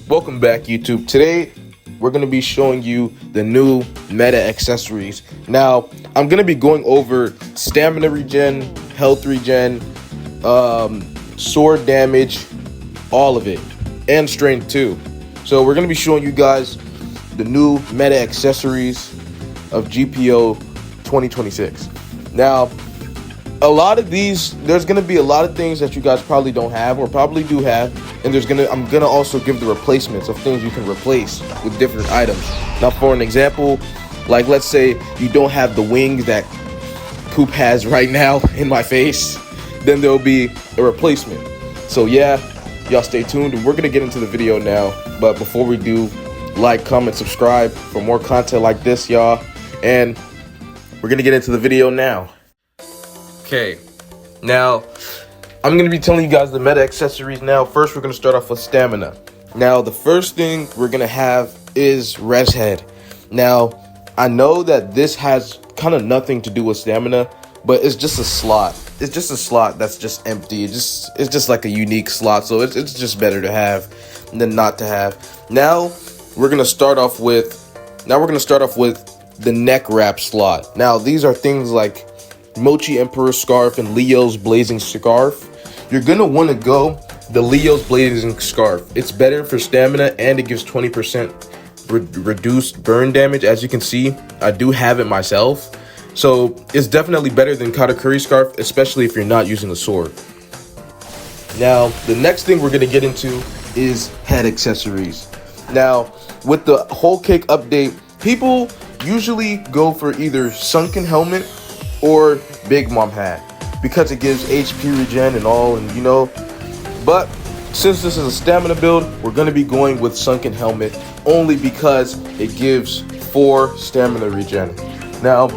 Welcome back, YouTube. Today we're going to be showing you the new meta accessories. Now I'm going to be going over stamina regen, health regen, sword damage, all of it, and strength too. So we're going to be showing you guys the new meta accessories of GPO 2026. Now a lot of these, there's going to be a lot of things that you guys probably don't have or probably do have, and I'm going to also give the replacements of things you can replace with different items. Now for an example, like let's say you don't have the wings that Poop has right now in my face, then there'll be a replacement. So yeah, y'all stay tuned and we're going to get into the video now. But before we do, like, comment, subscribe for more content like this, y'all. And we're going to get into the video now. Okay, now I'm going to be telling you guys the meta accessories now. First, we're going to start off with stamina. Now, the first thing we're going to have is res head. Now, I know that this has kind of nothing to do with stamina, but it's just a slot. It's just a slot that's just empty. It's just like a unique slot, so it's just better to have than not to have. Now, we're going to start off with the neck wrap slot. Now, these are things like Mochi Emperor Scarf and Leo's Blazing Scarf. You're going to want to go the Leo's Blazing Scarf. It's better for stamina and it gives 20% reduced burn damage. As you can see, I do have it myself. So it's definitely better than Katakuri Scarf, especially if you're not using a sword. Now, the next thing we're going to get into is head accessories. Now, with the whole cake update, people usually go for either sunken helmet or Big Mom hat because it gives HP regen and all, and you know. But since this is a stamina build, we're going to be going with sunken helmet only because it gives 4 stamina regen. Now,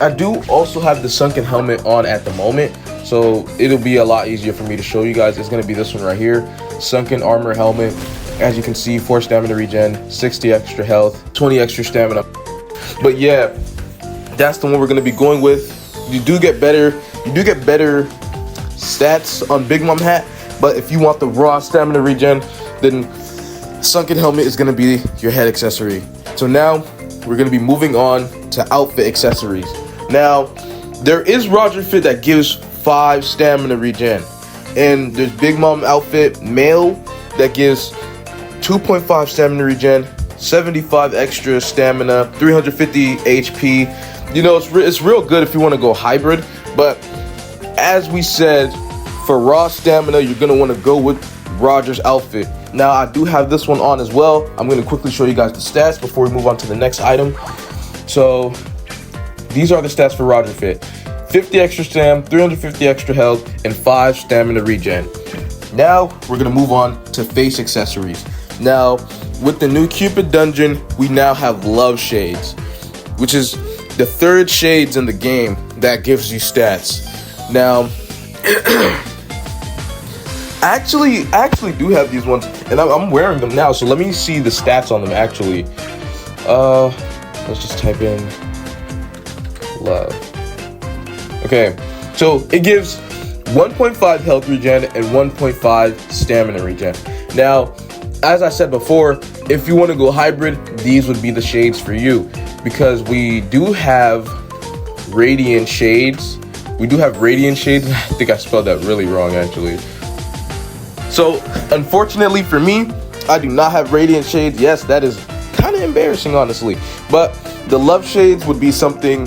I do also have the sunken helmet on at the moment, so it'll be a lot easier for me to show you guys. It's going to be this one right here, sunken armor helmet. As you can see, 4 stamina regen, 60 extra health, 20 extra stamina. But yeah, that's the one we're going to be going with. You do get better stats on Big Mom hat, but if you want the raw stamina regen, then sunken helmet is going to be your head accessory. So now we're going to be moving on to outfit accessories. Now there is Roger fit that gives 5 stamina regen, and there's Big Mom outfit male that gives 2.5 stamina regen, 75 extra stamina, 350 HP. You know, it's real good if you want to go hybrid, but as we said, for raw stamina, you're going to want to go with Roger's outfit. Now, I do have this one on as well. I'm going to quickly show you guys the stats before we move on to the next item. So, these are the stats for Roger fit. 50 extra stam, 350 extra health, and 5 stamina regen. Now, we're going to move on to face accessories. Now, with the new Cupid dungeon, we now have Love Shades, which is the 3rd shades in the game that gives you stats. Now, I actually do have these ones, and I'm wearing them now, so let me see the stats on them actually. Let's just type in love. Okay, so it gives 1.5 health regen and 1.5 stamina regen. Now, as I said before, if you want to go hybrid, these would be the shades for you, because we do have radiant shades. I think I spelled that really wrong actually. So unfortunately for me, I do not have radiant shades. Yes, that is kind of embarrassing honestly, but the love shades would be something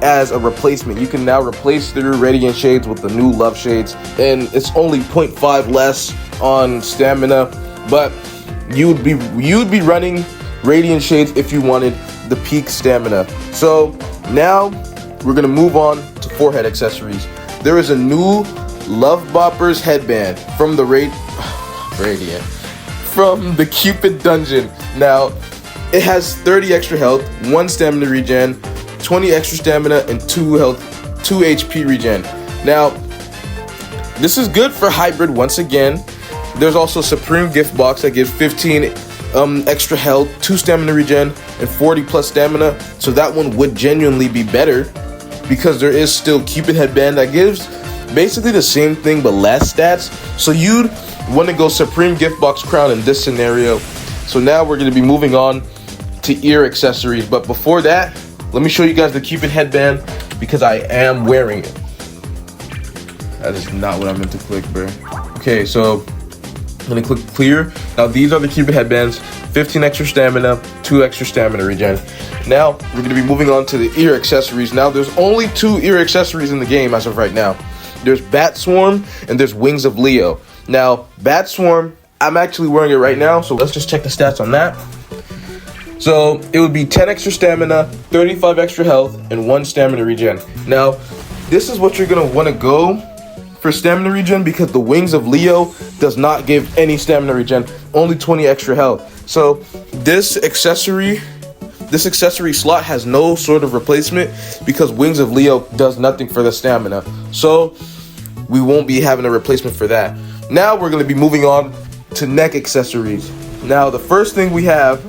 as a replacement. You can now replace the radiant shades with the new love shades, and it's only 0.5 less on stamina, but you'd be running radiant shades if you wanted the peak stamina. So now we're gonna move on to forehead accessories. There is a new Love Boppers headband from the Radiant from the Cupid dungeon. Now it has 30 extra health, 1 stamina regen, 20 extra stamina, and 2 HP regen. Now this is good for hybrid once again. There's also Supreme gift box that gives 15 extra health, 2 stamina regen, and 40 plus stamina. So that one would genuinely be better, because there is still Cupid headband that gives basically the same thing but less stats. So you'd want to go Supreme gift box crown in this scenario. So now we're gonna be moving on to ear accessories. But before that, let me show you guys the Cupid headband because I am wearing it. That is not what I meant to click, bro. Okay, so I'm gonna click clear. Now these are the Cupid headbands, 15 extra stamina, 2 extra stamina regen. Now we're gonna be moving on to the ear accessories. Now there's only 2 ear accessories in the game as of right now. There's Bat Swarm and there's Wings of Leo. Now Bat Swarm, I'm actually wearing it right now, so let's just check the stats on that. So it would be 10 extra stamina, 35 extra health, and 1 stamina regen. Now this is what you're gonna wanna go for stamina regen because the Wings of Leo does not give any stamina regen, only 20 extra health. So this accessory slot has no sort of replacement because Wings of Leo does nothing for the stamina. So we won't be having a replacement for that. Now we're going to be moving on to neck accessories. Now the first thing we have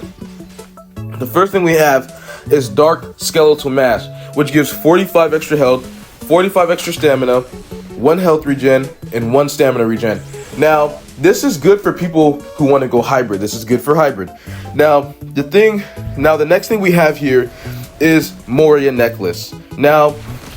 is Dark Skeletal Mask, which gives 45 extra health, 45 extra stamina, 1 health regen, and 1 stamina regen. Now, this is good for people who want to go hybrid. This is good for hybrid. Now, the next thing we have here is Moria Necklace. Now,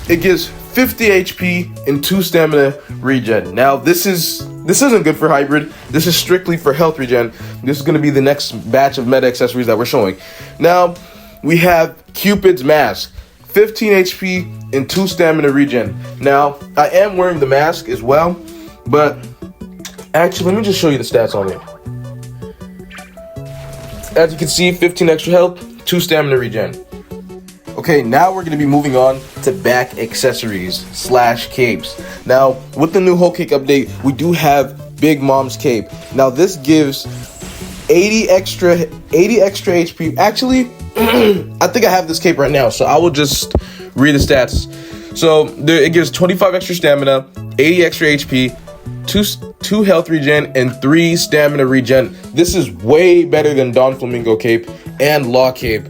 it gives 50 HP and 2 stamina regen. Now, this isn't good for hybrid. This is strictly for health regen. This is going to be the next batch of meta accessories that we're showing. Now, we have Cupid's Mask. 15 HP and 2 stamina regen. Now, I am wearing the mask as well, but actually, let me just show you the stats on it. As you can see, 15 extra health, 2 stamina regen. Okay, now we're going to be moving on to back accessories / capes. Now, with the new whole cake update, we do have Big Mom's cape. Now, this gives 80 extra HP. Actually, I think I have this cape right now, so I will just read the stats. So it gives 25 extra stamina, 80 extra HP, 2 health regen, and 3 stamina regen. This is way better than Don Flamingo cape and Law cape.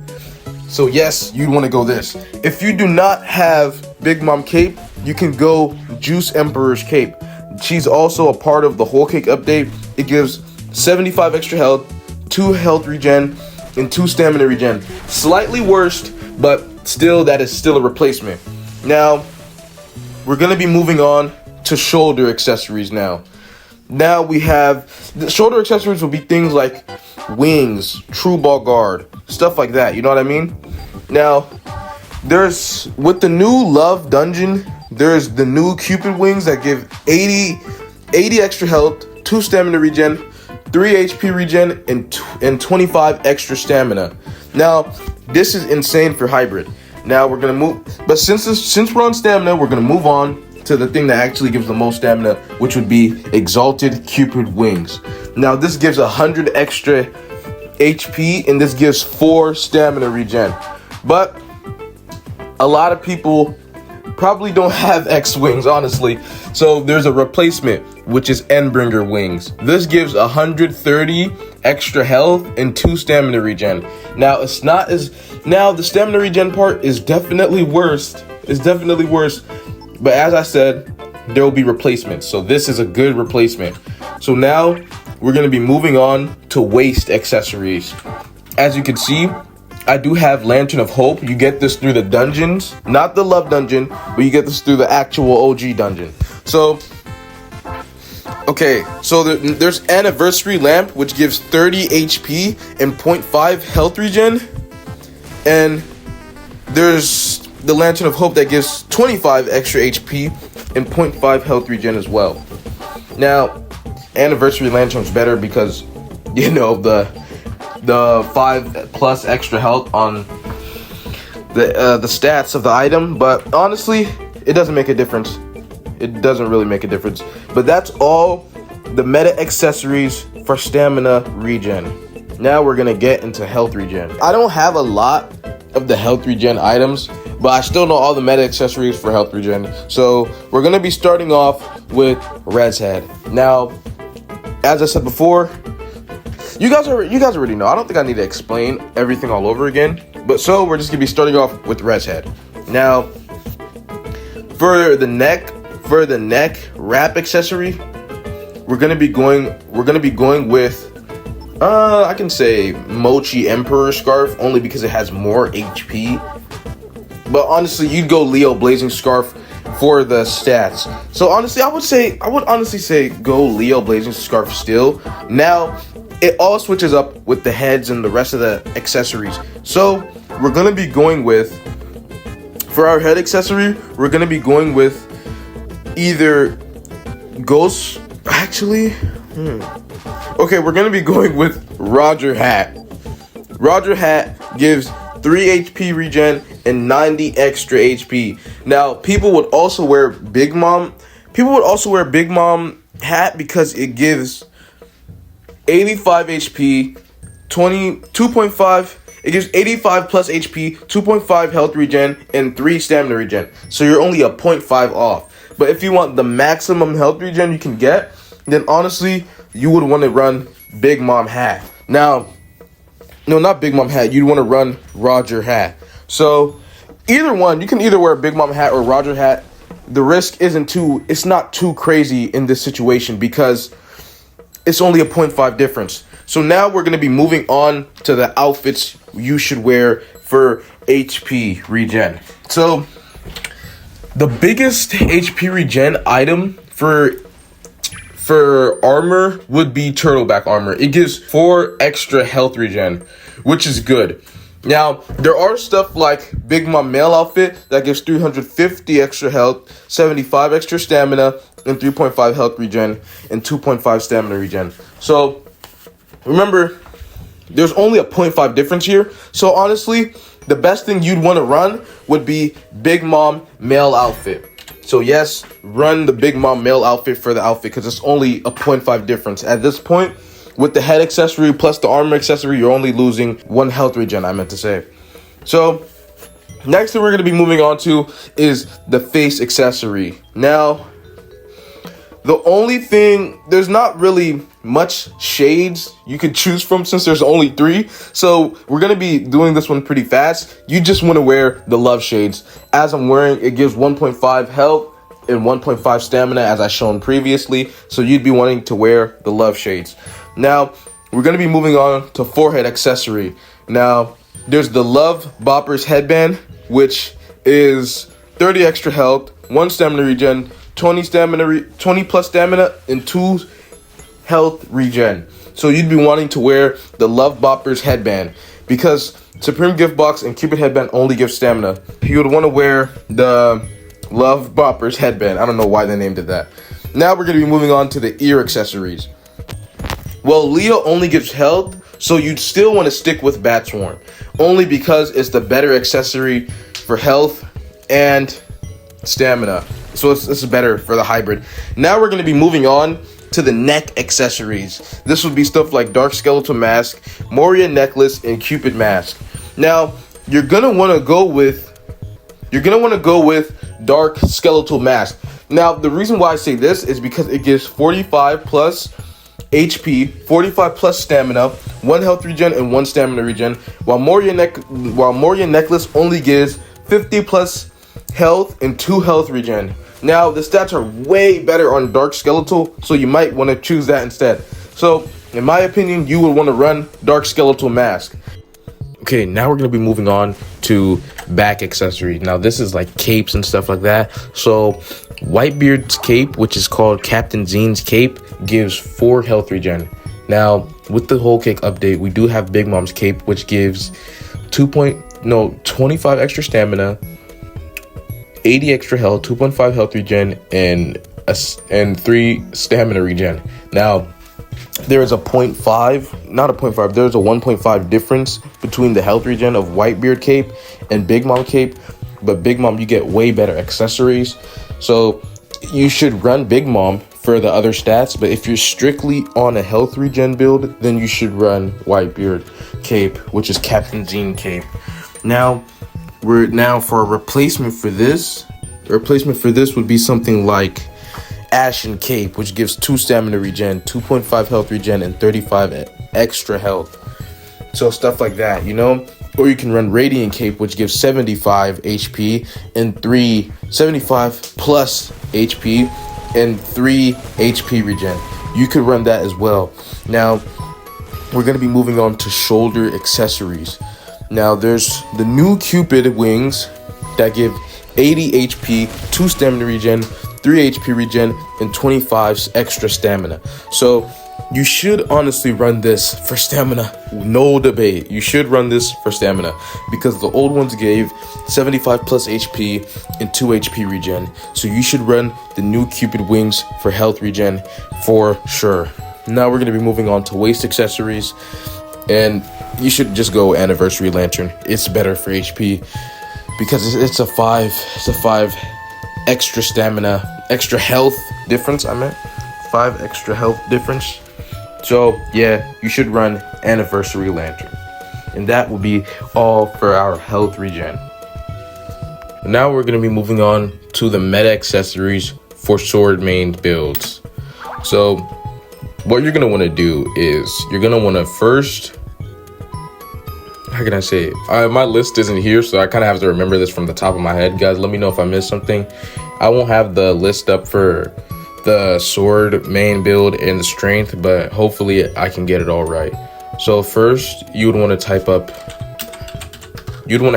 So yes, you'd want to go this. If you do not have Big Mom cape, you can go Juice Emperor's cape. She's also a part of the whole cake update. It gives 75 extra health, 2 health regen, and 2 stamina regen. Slightly worse, but still, that is still a replacement. Now, we're going to be moving on to shoulder accessories now. Now we have, the shoulder accessories will be things like wings, true ball guard, stuff like that, you know what I mean? Now, with the new Love Dungeon, there's the new Cupid wings that give 80 extra health, 2 stamina regen, 3 HP regen, and 25 extra stamina. Now, this is insane for hybrid. Now we're gonna move, but since we're on stamina, we're gonna move on to the thing that actually gives the most stamina, which would be Exalted Cupid Wings. Now this gives 100 extra HP, and this gives 4 stamina regen. But a lot of people probably don't have X wings, honestly. So there's a replacement, which is Endbringer wings. This gives 130 extra health and 2 stamina regen. Now the stamina regen part is definitely worse. But as I said, there will be replacements. So this is a good replacement. So now we're gonna be moving on to waist accessories. As you can see, I do have Lantern of Hope. You get this through the dungeons, not the Love Dungeon, but you get this through the actual OG dungeon. So, okay, so there's Anniversary Lamp, which gives 30 HP and 0.5 health regen. And there's the Lantern of Hope that gives 25 extra HP and 0.5 health regen as well. Now, Anniversary Lantern's better because, you know, the 5+ extra health on the stats of the item, but honestly, it doesn't make a difference. It doesn't really make a difference. But that's all the meta accessories for stamina regen. Now we're gonna get into health regen. I don't have a lot of the health regen items, but I still know all the meta accessories for health regen. So we're gonna be starting off with Red's Head. Now, as I said before, you guys already know. I don't think I need to explain everything all over again. But so we're just gonna be starting off with Red's Head. Now, for the neck wrap accessory, we're gonna be going with I can say Mochi Emperor Scarf only because it has more HP. But honestly, you'd go Leo Blazing Scarf for the stats. So honestly, I would honestly say go Leo Blazing Scarf still. Now, it all switches up with the heads and the rest of the accessories. So we're gonna be going with, for our head accessory, we're gonna be going with either Ghost. Actually, okay, we're gonna be going with Roger Hat. Roger Hat gives 3 HP regen and 90 extra HP. Now, people would also wear Big Mom. People would also wear Big Mom hat because it gives 85 HP, 2.5. It gives 85 plus HP, 2.5 health regen, and 3 stamina regen. So you're only a 0.5 off. But if you want the maximum health regen you can get, then honestly, you would want to run Big Mom hat. Now, no, not Big Mom hat. You'd want to run Roger Hat. So either one, you can either wear a Big Mom hat or Roger Hat. The risk it's not too crazy in this situation because it's only a 0.5 difference. So now we're going to be moving on to the outfits you should wear for HP regen. So the biggest HP regen item for armor would be turtleback armor. It gives 4 extra health regen, which is good. Now, there are stuff like Big Mom male outfit that gives 350 extra health, 75 extra stamina, and 3.5 health regen, and 2.5 stamina regen. So, remember, there's only a 0.5 difference here. So, honestly, the best thing you'd want to run would be Big Mom male outfit. So, yes, run the Big Mom male outfit for the outfit because it's only a 0.5 difference. At this point, with the head accessory plus the armor accessory, you're only losing 1 health regen, I meant to say. So, next thing we're going to be moving on to is the face accessory. Now, the only thing, there's not really much shades you could choose from since there's only 3. So, we're going to be doing this one pretty fast. You just want to wear the love shades. As I'm wearing, it gives 1.5 health and 1.5 stamina as I shown previously. So, you'd be wanting to wear the love shades. Now, we're going to be moving on to forehead accessory. Now, there's the Love Boppers headband, which is 30 extra health, 1 stamina regen, 20 plus stamina, and 2 health regen. So you'd be wanting to wear the Love Boppers headband because Supreme Gift Box and Cupid headband only give stamina. You would want to wear the Love Boppers headband. I don't know why they named it that. Now we're going to be moving on to the ear accessories. Well, Leo only gives health, so you'd still want to stick with Bat Swarm, only because it's the better accessory for health and stamina. So it's better for the hybrid. Now we're going to be moving on to the neck accessories. This would be stuff like Dark Skeletal Mask, Moria Necklace, and Cupid Mask. Now, you're going to want to go with Dark Skeletal Mask. Now, the reason why I say this is because it gives 45 plus HP, 45 plus stamina, 1 health regen, and 1 stamina regen, while Moria Necklace only gives 50 plus health and 2 health regen. Now, the stats are way better on Dark Skeletal, so you might want to choose that instead. So, in my opinion, you would want to run Dark Skeletal Mask. Okay, now we're going to be moving on to back accessories. Now, this is like capes and stuff like that. So, Whitebeard's cape, which is called Captain Zene's cape, gives 4 health regen. Now, with the whole cake update, we do have Big Mom's cape, which gives 25 extra stamina, 80 extra health, 2.5 health regen, and 3 stamina regen. Now, there is a 1.5 difference between the health regen of Whitebeard cape and Big Mom cape, but Big Mom, you get way better accessories. So you should run Big Mom for the other stats, but if you're strictly on a health regen build, then you should run Whitebeard cape, which is Captain Zene cape. Now for a replacement for this. The replacement for this would be something like Ashen cape, which gives 2 stamina regen, 2.5 health regen, and 35 extra health. So stuff like that, you know? Or you can run Radiant cape, which gives 75 HP and 75 plus HP and 3 HP regen. You could run that as well. Now, we're going to be moving on to shoulder accessories. Now, there's the new Cupid wings that give 80 HP, 2 stamina regen, 3 HP regen, and 25 extra stamina. So you should honestly run this for stamina. No debate. You should run this for stamina because the old ones gave 75 plus HP and 2 HP regen. So you should run the new Cupid wings for health regen for sure. Now we're going to be moving on to waist accessories, and you should just go anniversary lantern. It's better for HP because it's a 5 extra stamina, extra health difference. 5 extra health difference. So yeah, you should run anniversary lantern, and that will be all for our health regen. Now we're going to be moving on to the meta accessories for sword main builds. So what you're going to want to do is you're going to want to first, how can I say it? My list isn't here, so I kind of have to remember this from the top of my head. Guys, let me know if I missed something. I won't have the list up for the sword main build and the strength, but hopefully I can get it all right. So first, you would want to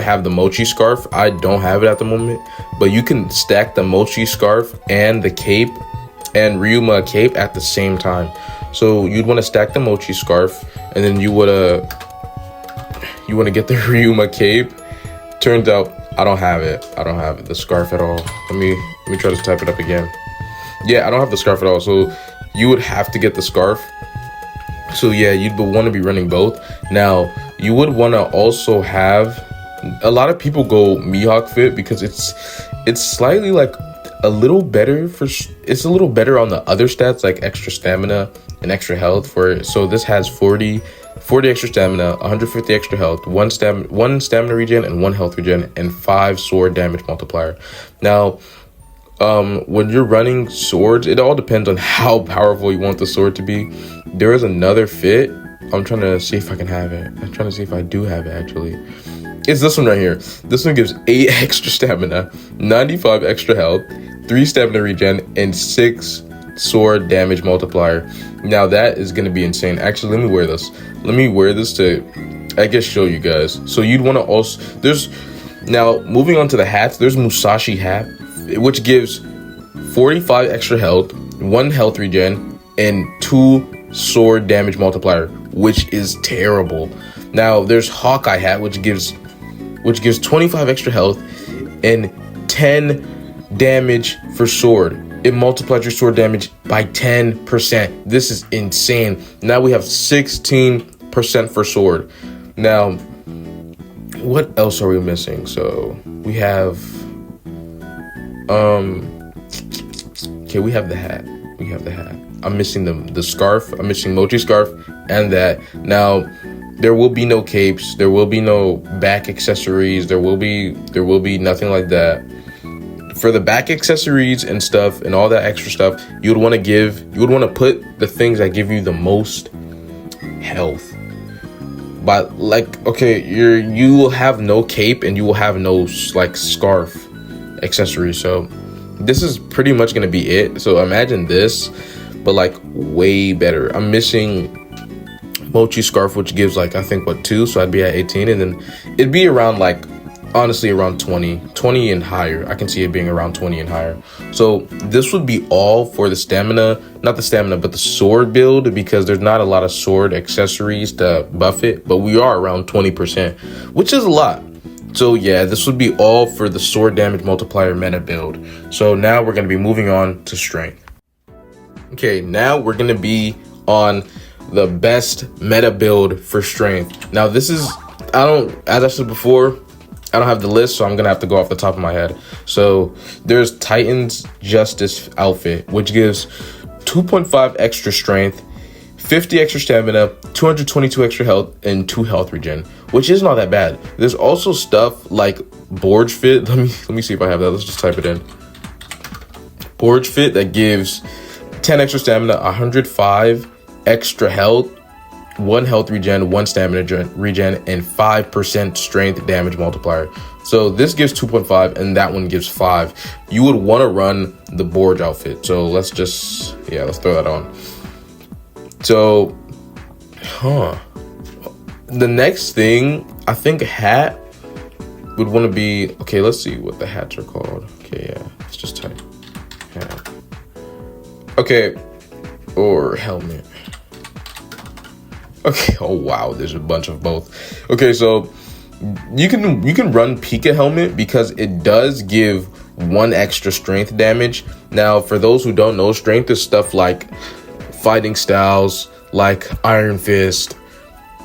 have the mochi scarf. I don't have it at the moment, but you can stack the mochi scarf and the cape and Ryuma cape at the same time. So you'd want to stack the mochi scarf, and then you want to get the Ryuma cape. Turns out I don't have it. The scarf at all. Let me try to type it up again. Yeah, I don't have the scarf at all. So you would have to get the scarf. So yeah, you'd want to be running both. Now you would want to also have, a lot of people go Mihawk fit because it's slightly like a little better it's a little better on the other stats, like extra stamina and extra health for it. So this has 40 extra stamina, 150 extra health, 1 stamina regen and 1 health regen, and 5 sword damage multiplier. Now when you're running swords, it all depends on how powerful you want the sword to be. There is another fit. I'm trying to see if I can have it. I'm trying to see if I do have it actually. It's this one right here. This one gives 8 extra stamina, 95 extra health, 3 stamina regen, and 6 sword damage multiplier. Now that is going to be insane. Actually, let me wear this. Let me wear this to, I guess, show you guys. So you'd want to also, now moving on to the hats, there's Musashi hat, which gives 45 extra health, 1 health regen, and 2 sword damage multiplier, which is terrible. Now there's Hawkeye hat, which gives 25 extra health and 10 damage for sword. It multiplies your sword damage by 10%. This is insane. Now we have 16% for sword. Now, what else are we missing? So we have, okay, we have the hat. I'm missing the scarf. I'm missing Mochi scarf and that. Now, there will be no capes. There will be no back accessories. There will be nothing like that. For the back accessories and stuff and all that extra stuff, you would want to put the things that give you the most health. But like, okay, you will have no cape and you will have no like scarf accessory. So this is pretty much gonna be it. So imagine this, but like way better. I'm missing Mochi scarf, which gives like, I think 2, so I'd be at 18, and then it'd be around like, honestly, around 20 and higher. I can see it being around 20 and higher. So this would be all for the stamina, not the stamina, but the sword build, because there's not a lot of sword accessories to buff it, but we are around 20%, which is a lot. So yeah, this would be all for the sword damage multiplier meta build. So now we're going to be moving on to strength. Okay, now we're going to be on the best meta build for strength. Now this is, as I said before, I don't have the list, so I'm gonna have to go off the top of my head. So there's Titan's Justice outfit, which gives 2.5 extra strength, 50 extra stamina, 222 extra health, and 2 health regen, which is not that bad. There's also stuff like Borge fit. Let me see if I have that. Let's just type it in. Borge fit that gives 10 extra stamina, 105 extra health, 1 health regen, 1 stamina regen, and 5% strength damage multiplier. So this gives 2.5 and that one gives 5. You would want to run the Borge outfit. So let's throw that on. So, the next thing, I think a hat would want to be, okay, let's see what the hats are called. Okay, yeah, let's just type hat. Okay, or helmet. Okay, oh wow, there's a bunch of both. Okay, so you can run Pika helmet because it does give 1 extra strength damage. Now, for those who don't know, strength is stuff like fighting styles, like Iron Fist,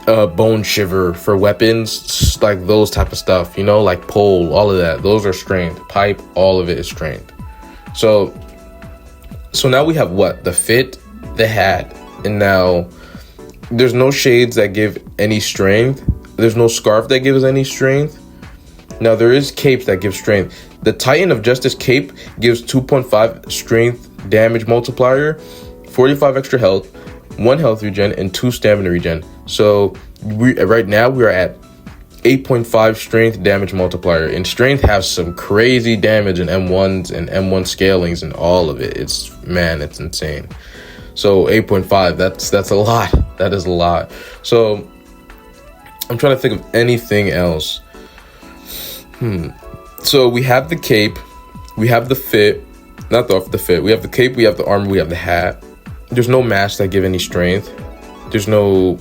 Bone Shiver for weapons, like those type of stuff, you know, like pole, all of that. Those are strength. Pipe, all of it is strength. So now we have what? The fit, the hat, and now there's no shades that give any strength. There's no scarf that gives any strength. Now there is capes that give strength. The Titan of Justice cape gives 2.5 strength damage multiplier, 45 extra health, 1 health regen, and 2 stamina regen. So right now we are at 8.5 strength damage multiplier, and strength has some crazy damage in M1s and M1 scalings and all of it. It's insane. So 8.5, that's a lot. That is a lot. So I'm trying to think of anything else. So we have the cape, we have the fit, not the fit. We have the cape, we have the armor, we have the hat. There's no masks that give any strength. There's no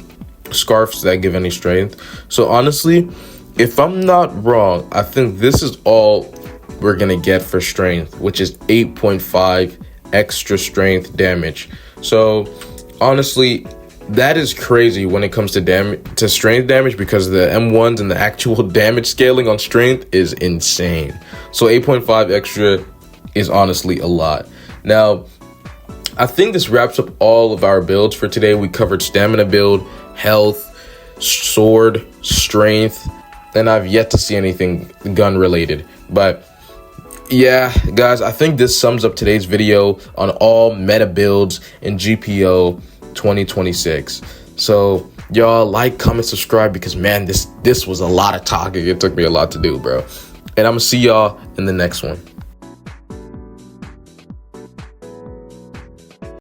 scarves that give any strength. So honestly, if I'm not wrong, I think this is all we're gonna get for strength, which is 8.5 extra strength damage. So honestly, that is crazy when it comes to strength damage, because the M1s and the actual damage scaling on strength is insane. So 8.5 extra is honestly a lot. Now, I think this wraps up all of our builds for today. We covered stamina build, health, sword, strength, and I've yet to see anything gun related. But yeah, guys, I think this sums up today's video on all meta builds in GPO 2026. So y'all like, comment, subscribe, because man, this was a lot of talking. It took me a lot to do, bro. And I'm gonna see y'all in the next one.